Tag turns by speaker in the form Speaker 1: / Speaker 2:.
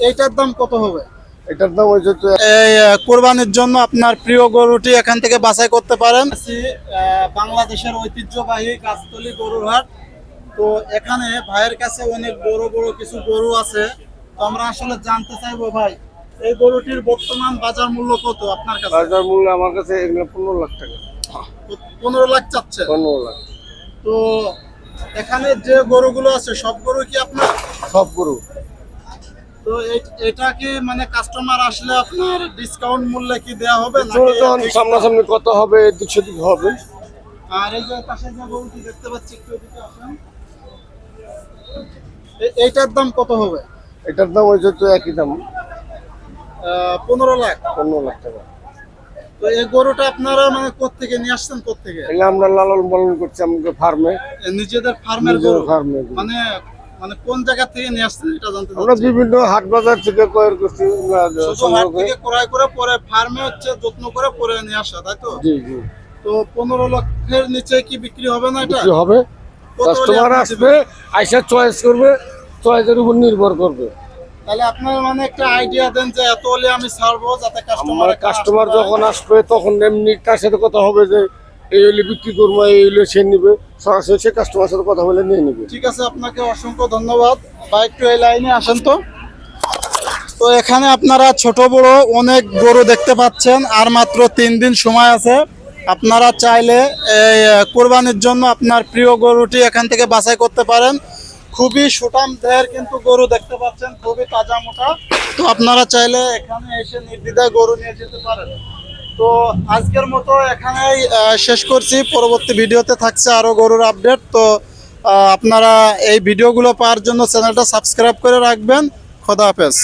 Speaker 1: এইটার দাম কত হবে?
Speaker 2: এটার দাম হয়েছে
Speaker 1: এই কোরবানির জন্য আপনার প্রিয় গরুটি এখান থেকে বাছাই করতে পারেন। বাংলাদেশের ঐতিহ্যবাহী গাছতলী গরুর হাট। তো এখানে ভাইয়ের কাছে অনেক বড় বড় কিছু গরু আছে। তো আমরা আসলে জানতে চাইবো ভাই, এই গরুটির বর্তমান বাজার মূল্য কত আপনার কাছে?
Speaker 2: বাজার মূল্য আমার কাছে এগুলো 15 লাখ টাকা।
Speaker 1: 15 লাখ চাচ্ছে?
Speaker 2: 15 লাখ।
Speaker 1: তো এখানে যে গরুগুলো আছে সব গরু কি আপনার?
Speaker 2: সব গরু।
Speaker 1: তো এটা কি মানে কাস্টমার আসলে আপনার ডিসকাউন্ট মূল্যে কি দেয়া হবে
Speaker 2: চলো
Speaker 1: নাকি?
Speaker 2: তখন সামনাসামনি কত হবে, এদিক সেদিক হবে।
Speaker 1: আর এই যে পাশে যে গরুটি দেখতে পাচ্ছি একটু এদিকে আসেন। এইটার দাম কত হবে?
Speaker 2: এটার দাম হয়েছে একই দাম,
Speaker 1: 15 লাখ।
Speaker 2: 15 লাখ টাকা।
Speaker 1: তো এই গরুটা আপনারা মানে কোত্থেকে নিয়ে আসছেন, কোত্থেকে?
Speaker 2: এগুলো আমরা লালন পালন করছি আমাদের ফার্মে।
Speaker 1: নিজেদের ফার্মের গরু?
Speaker 2: ফার্মে
Speaker 1: মানে মানে কোন জায়গা থেকে নিয়ে আসছেন এটা জানতে
Speaker 2: আমরা
Speaker 1: চাচ্ছি।
Speaker 2: বিভিন্ন হাট বাজার থেকে ক্রয় করছি।
Speaker 1: শুধু হাট থেকে ক্রয় করে পরে ফার্মে হচ্ছে যত্ন করে পরে নিয়ে আসা, তাই তো?
Speaker 2: জি জি।
Speaker 1: তো 15 লক্ষের নিচে কি বিক্রি হবে না এটা?
Speaker 2: বিক্রি হবে।
Speaker 1: কত হলে
Speaker 2: কাস্টমার
Speaker 1: আপনি
Speaker 2: আসবে,
Speaker 1: দিবেন?
Speaker 2: আইসা চয়েস করবে, চয়েসের উপর নির্ভর করবে।
Speaker 1: তাহলে আপনার মানে একটা আইডিয়া দেন যে এত হলে আমি ছাড়বো, যাতে
Speaker 2: আমার কাস্টমার যখন আসবে তখন এমনি তার সাথে কথা হবে যে এই হলে বিক্রি করবো, এই হলে সে নিবে, সরাসরি সে কাস্টমার সাথে কথা বলে নিয়ে নিবে।
Speaker 1: ঠিক আছে, আপনাকে অসংখ্য ধন্যবাদ। বা একটু এই লাইনে আসেন তো। তো এখানে আপনারা ছোট বড় অনেক গরু দেখতে পাচ্ছেন। আর মাত্র 3 দিন সময় আছে। আপনারা চাইলে এই কোরবানির জন্য আপনার প্রিয় গরুটি এখান থেকে বাছাই করতে পারেন। খুবই সুঠাম দেহের কিন্তু গরু দেখতে পাচ্ছেন, খুবই তাজা মোটা। তো আপনারা চাইলে এখানে এসে নির্দ্বিধায় গরু নিয়ে যেতে পারেন। তো আজকের মতো এখানেই শেষ করছি। পরবর্তী ভিডিওতে থাকছে আরো গরুর আপডেট। তো আপনারা এই ভিডিওগুলো পাওয়ার জন্য চ্যানেলটা সাবস্ক্রাইব করে রাখবেন। খোদা হাফেজ।